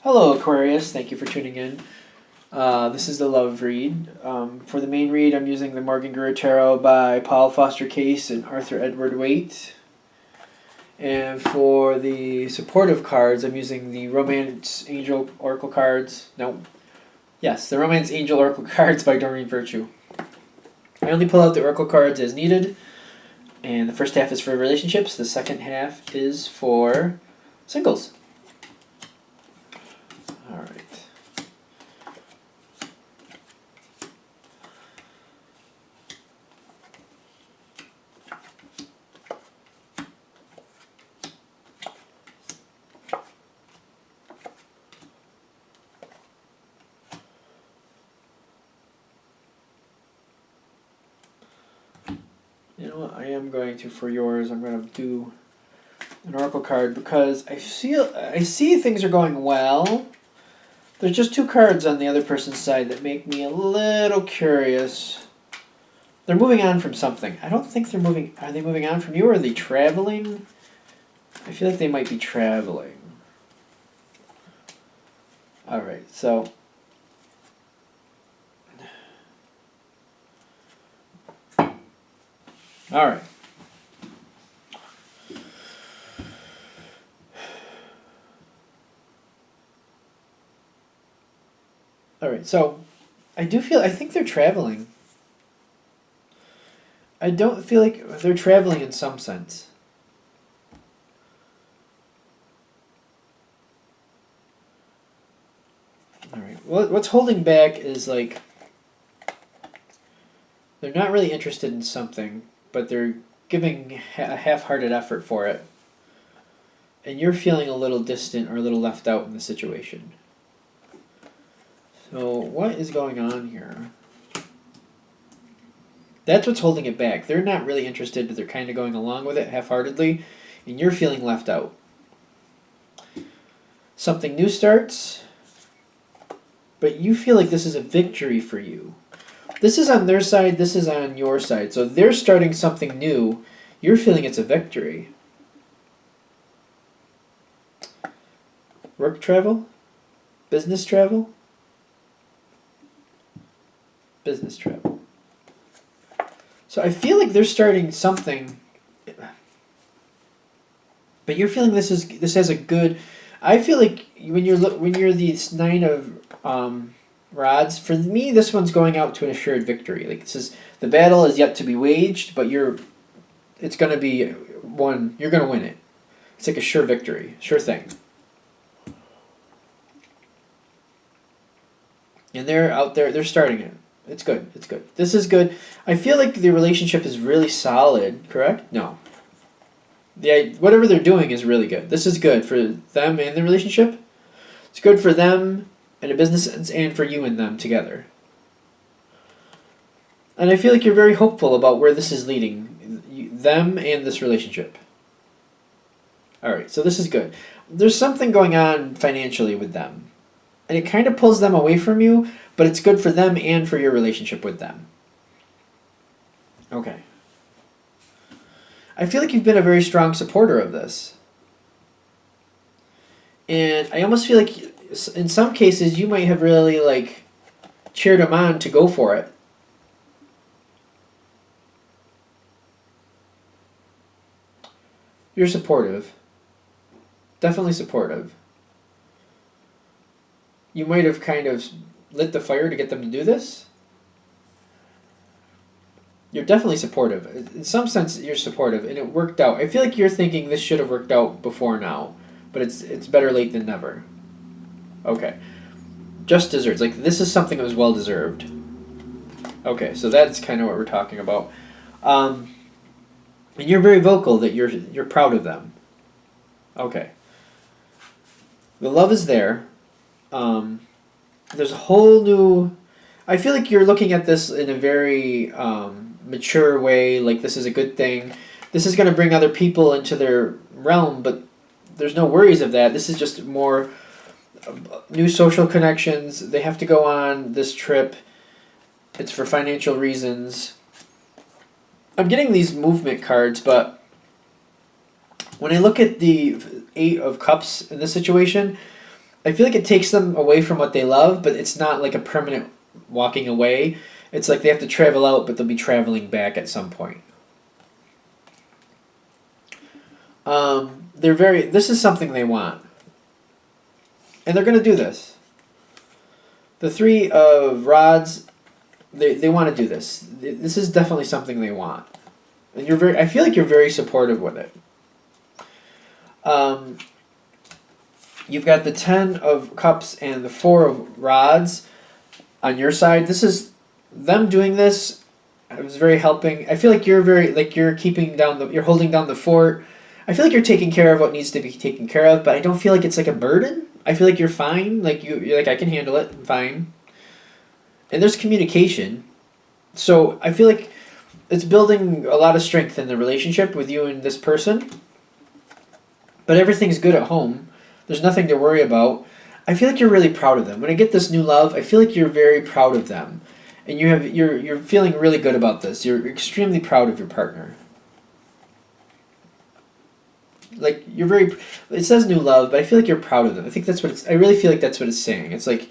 Hello, Aquarius. Thank you for tuning in. This is the love read. For the main read, I'm using the Morgan Guru Tarot by Paul Foster Case and Arthur Edward Waite. And for the supportive cards, I'm using the Romance Angel Oracle cards. No. Yes, the Romance Angel Oracle cards by Doreen Virtue. I only pull out the Oracle cards as needed. And the first half is for relationships. The second half is for singles. All right. You know what, I am going to, for yours, I'm going to do an oracle card because I see things are going well. There's just two cards on the other person's side that make me a little curious. They're moving on from something. I don't think they're moving. Are they moving on from you, or are they traveling? I feel like they might be traveling. Alright, so alright. Alright, so I think they're traveling. I don't feel like they're traveling in some sense. Alright, what's holding back is like they're not really interested in something, but they're giving a half-hearted effort for it. And you're feeling a little distant or a little left out in the situation. So what is going on here? That's what's holding it back. They're not really interested, but they're kind of going along with it half-heartedly, and you're feeling left out. Something new starts, but you feel like this is a victory for you. This is on their side, this is on your side. So they're starting something new. You're feeling it's a victory. Work travel? Business travel? Business travel. So I feel like they're starting something, but you're feeling this has a good. I feel like when you're the Nine of Rods, for me this one's going out to an assured victory. Like, this is, the battle is yet to be waged, but it's going to be won. You're going to win it. It's like a sure victory, sure thing. And they're out there. They're starting it. It's good. It's good. This is good. I feel like the relationship is really solid, correct? No. Whatever they're doing is really good. This is good for them and the relationship. It's good for them in a business sense and for you and them together. And I feel like you're very hopeful about where this is leading, them and this relationship. Alright, so this is good. There's something going on financially with them. And it kind of pulls them away from you, but it's good for them and for your relationship with them. Okay. I feel like you've been a very strong supporter of this. And I almost feel like in some cases you might have really like cheered them on to go for it. You're supportive. Definitely supportive. You might have kind of lit the fire to get them to do this. You're definitely supportive. In some sense, you're supportive, and it worked out. I feel like you're thinking this should have worked out before now, but it's better late than never. Okay. Just desserts. Like, this is something that was well deserved. Okay, so that's kind of what we're talking about. And you're very vocal that you're proud of them. Okay. The love is there. There's a whole new. I feel like you're looking at this in a very mature way. Like, this is a good thing. This is going to bring other people into their realm, but there's no worries of that. This is just more new social connections. They have to go on this trip. It's for financial reasons. I'm getting these movement cards, but when I look at the Eight of Cups in this situation, I feel like it takes them away from what they love, but it's not like a permanent walking away. It's like they have to travel out, but they'll be traveling back at some point. This is something they want. And they're going to do this. The Three of Rods, they want to do this. This is definitely something they want. And I feel like you're very supportive with it. You've got the Ten of Cups and the Four of Rods on your side. This is them doing this. It was very helping. I feel like you're you're you're holding down the fort. I feel like you're taking care of what needs to be taken care of, but I don't feel like it's like a burden. I feel like you're fine. Like you're like, I can handle it. I'm fine. And there's communication. So I feel like it's building a lot of strength in the relationship with you and this person. But everything's good at home. There's nothing to worry about. I feel like you're really proud of them. When I get this new love, I feel like you're very proud of them. And you're feeling really good about this. You're extremely proud of your partner. Like it says new love, but I feel like you're proud of them. I really feel like that's what it's saying. It's like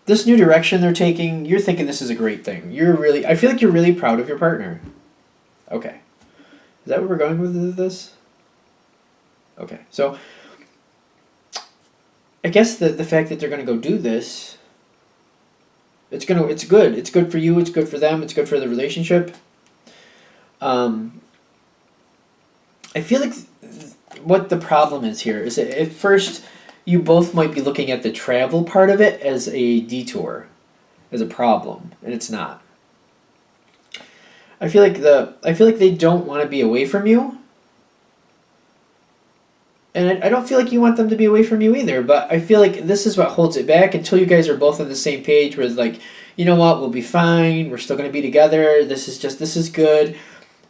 this new direction they're taking, you're thinking this is a great thing. I feel like you're really proud of your partner. Okay. Is that where we're going with this? Okay. So I guess the fact that they're going to go do this, it's good. It's good for you, it's good for them, it's good for the relationship. I feel like what the problem is here is that at first you both might be looking at the travel part of it as a detour, as a problem, and it's not. I feel like they don't want to be away from you. And I don't feel like you want them to be away from you either, but I feel like this is what holds it back until you guys are both on the same page where it's like, you know what, we'll be fine, we're still going to be together, this is good,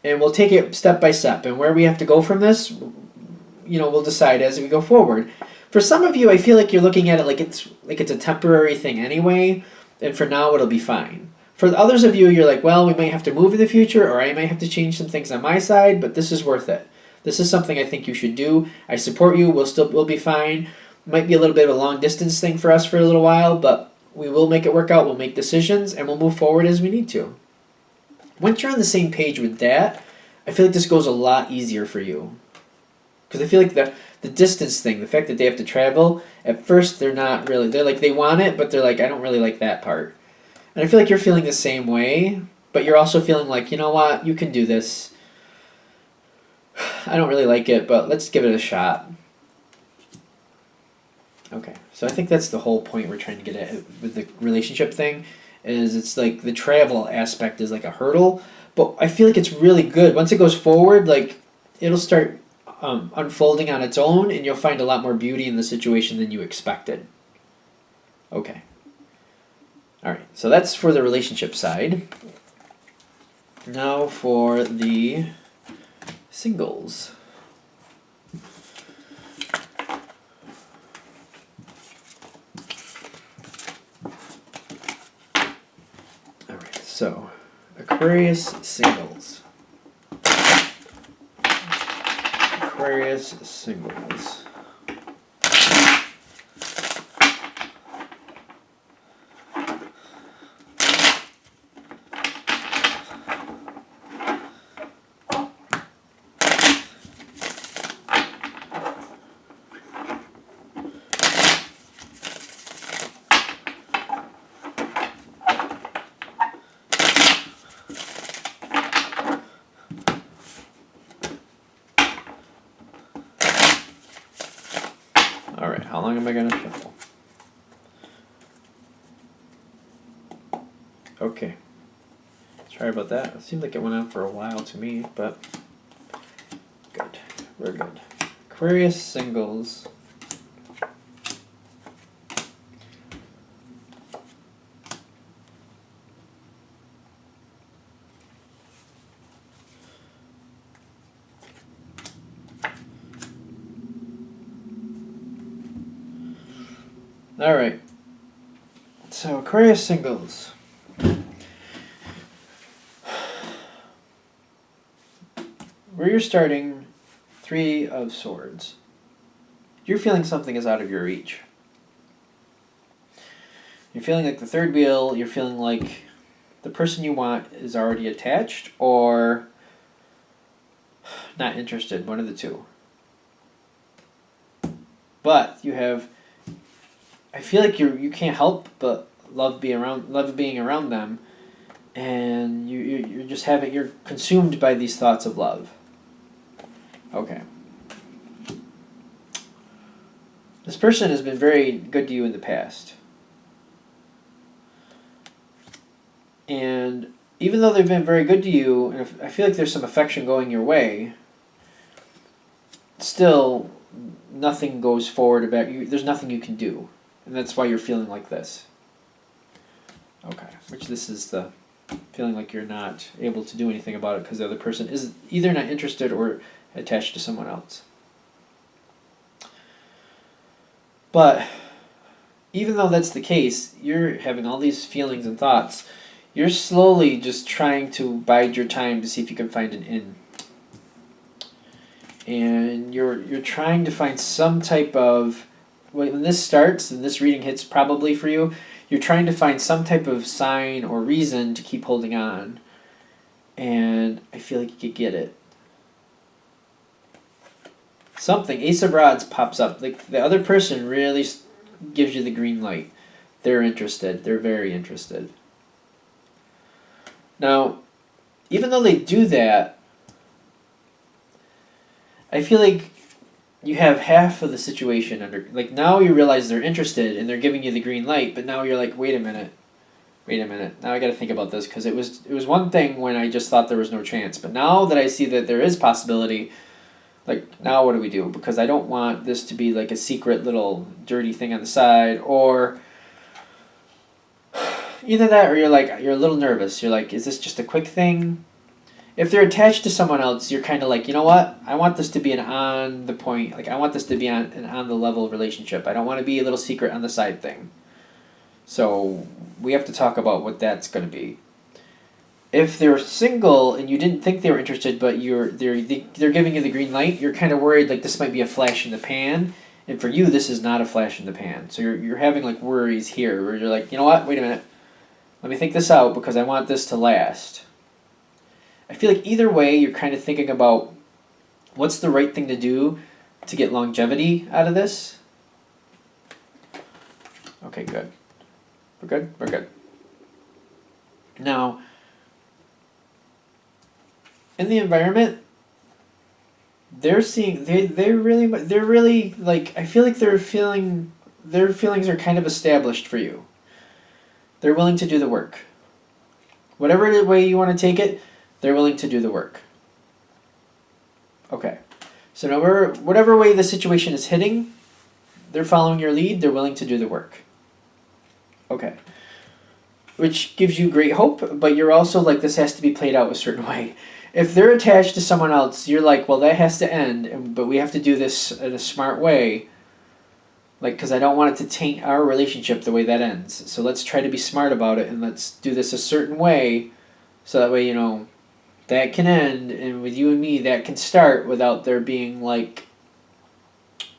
and we'll take it step by step. And where we have to go from this, we'll decide as we go forward. For some of you, I feel like you're looking at it like it's a temporary thing anyway, and for now it'll be fine. For the others of you, you're like, well, we might have to move in the future, or I might have to change some things on my side, but this is worth it. This is something I think you should do. I support you. We'll be fine. Might be a little bit of a long distance thing for us for a little while, but we will make it work out. We'll make decisions, and we'll move forward as we need to. Once you're on the same page with that, I feel like this goes a lot easier for you. Because I feel like the distance thing, the fact that they have to travel, at first they're like, they want it, but they're like, I don't really like that part. And I feel like you're feeling the same way, but you're also feeling like, you know what, you can do this. I don't really like it, but let's give it a shot. Okay, so I think that's the whole point we're trying to get at with the relationship thing, is it's like the travel aspect is like a hurdle, but I feel like it's really good. Once it goes forward, like it'll start unfolding on its own, and you'll find a lot more beauty in the situation than you expected. Okay. All right, so that's for the relationship side. Now for the singles. All right, so Aquarius singles. Aquarius singles. Alright, how long am I going to shuffle? Okay. Sorry about that. It seemed like it went on for a while to me, but good. We're good. Aquarius singles. All right. So Aquarius singles. Where you're starting, Three of Swords. You're feeling something is out of your reach. You're feeling like the third wheel, you're feeling like the person you want is already attached or not interested, one of the two. But you have, I feel like you can't help but love being around them, and you're just you're consumed by these thoughts of love. Okay. This person has been very good to you in the past. And even though they've been very good to you, and I feel like there's some affection going your way, still nothing goes forward about you. There's nothing you can do. And that's why you're feeling like this. Okay. Which this is the feeling like you're not able to do anything about it because the other person is either not interested or attached to someone else. But even though that's the case, you're having all these feelings and thoughts. You're slowly just trying to bide your time to see if you can find an in. And you're trying to find some type of, when this starts and this reading hits probably for you, you're trying to find some type of sign or reason to keep holding on. And I feel like you could get it. Something, Ace of Rods pops up. Like the other person really gives you the green light. They're interested. They're very interested. Now, even though they do that, I feel like you have half of the situation under, like now you realize they're interested and they're giving you the green light, but now you're like, wait a minute. Now I got to think about this because it was one thing when I just thought there was no chance, but now that I see that there is possibility, like now what do we do? Because I don't want this to be like a secret little dirty thing on the side, or either that or you're a little nervous. You're like, is this just a quick thing? If they're attached to someone else, you're kind of like, you know what? I want this to be an on the point, like I want this to be an on the level relationship. I don't want to be a little secret on the side thing. So we have to talk about what that's going to be. If they're single and you didn't think they were interested, but they're giving you the green light, you're kind of worried like this might be a flash in the pan. And for you, this is not a flash in the pan. So you're having like worries here where you're like, you know what? Wait a minute. Let me think this out because I want this to last. I feel like either way, you're kind of thinking about what's the right thing to do to get longevity out of this. Okay, good. We're good? We're good. Now, in the environment, they're seeing, they're really, like, I feel like their feelings are kind of established for you. They're willing to do the work. Whatever way you want to take it, they're willing to do the work. Okay. So now whatever way the situation is hitting, they're following your lead, they're willing to do the work. Okay. Which gives you great hope, but you're also like, this has to be played out a certain way. If they're attached to someone else, you're like, well, that has to end, but we have to do this in a smart way. Like, because I don't want it to taint our relationship the way that ends. So let's try to be smart about it and let's do this a certain way so that way, that can end, and with you and me, that can start without there being, like,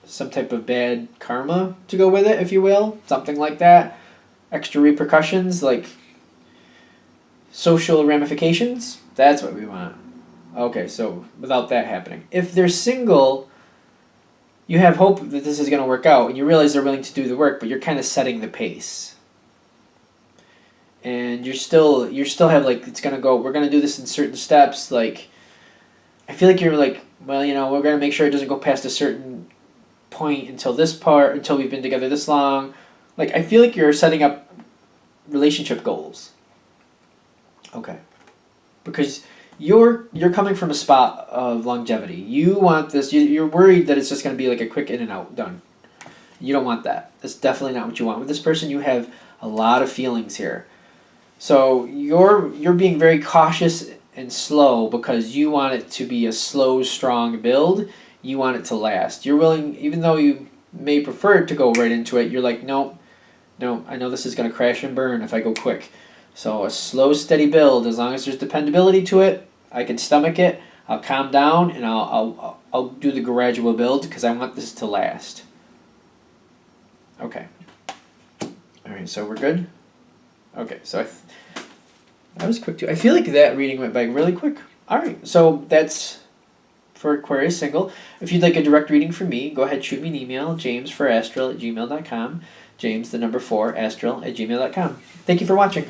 some type of bad karma to go with it, if you will. Something like that. Extra repercussions, like social ramifications. That's what we want. Okay, so without that happening. If they're single, you have hope that this is going to work out, and you realize they're willing to do the work, but you're kind of setting the pace. And you still have like, it's going to go, we're going to do this in certain steps. Like, I feel like you're like, well, we're going to make sure it doesn't go past a certain point until we've been together this long. Like, I feel like you're setting up relationship goals. Okay. Because you're coming from a spot of longevity. You want this, you're worried that it's just going to be like a quick in and out, done. You don't want that. That's definitely not what you want. With this person, you have a lot of feelings here. So you're being very cautious and slow because you want it to be a slow, strong build. You want it to last. You're willing, even though you may prefer to go right into it, you're like, no, I know this is going to crash and burn if I go quick. So a slow, steady build, as long as there's dependability to it, I can stomach it. I'll calm down and I'll do the gradual build because I want this to last. Okay. All All right, so we're good? Okay, so that was quick too. I feel like that reading went by really quick. All right, so that's for Aquarius single. If you'd like a direct reading from me, go ahead, shoot me an email, jamesforastral@gmail.com. James, the number 4, astral@gmail.com. Thank you for watching.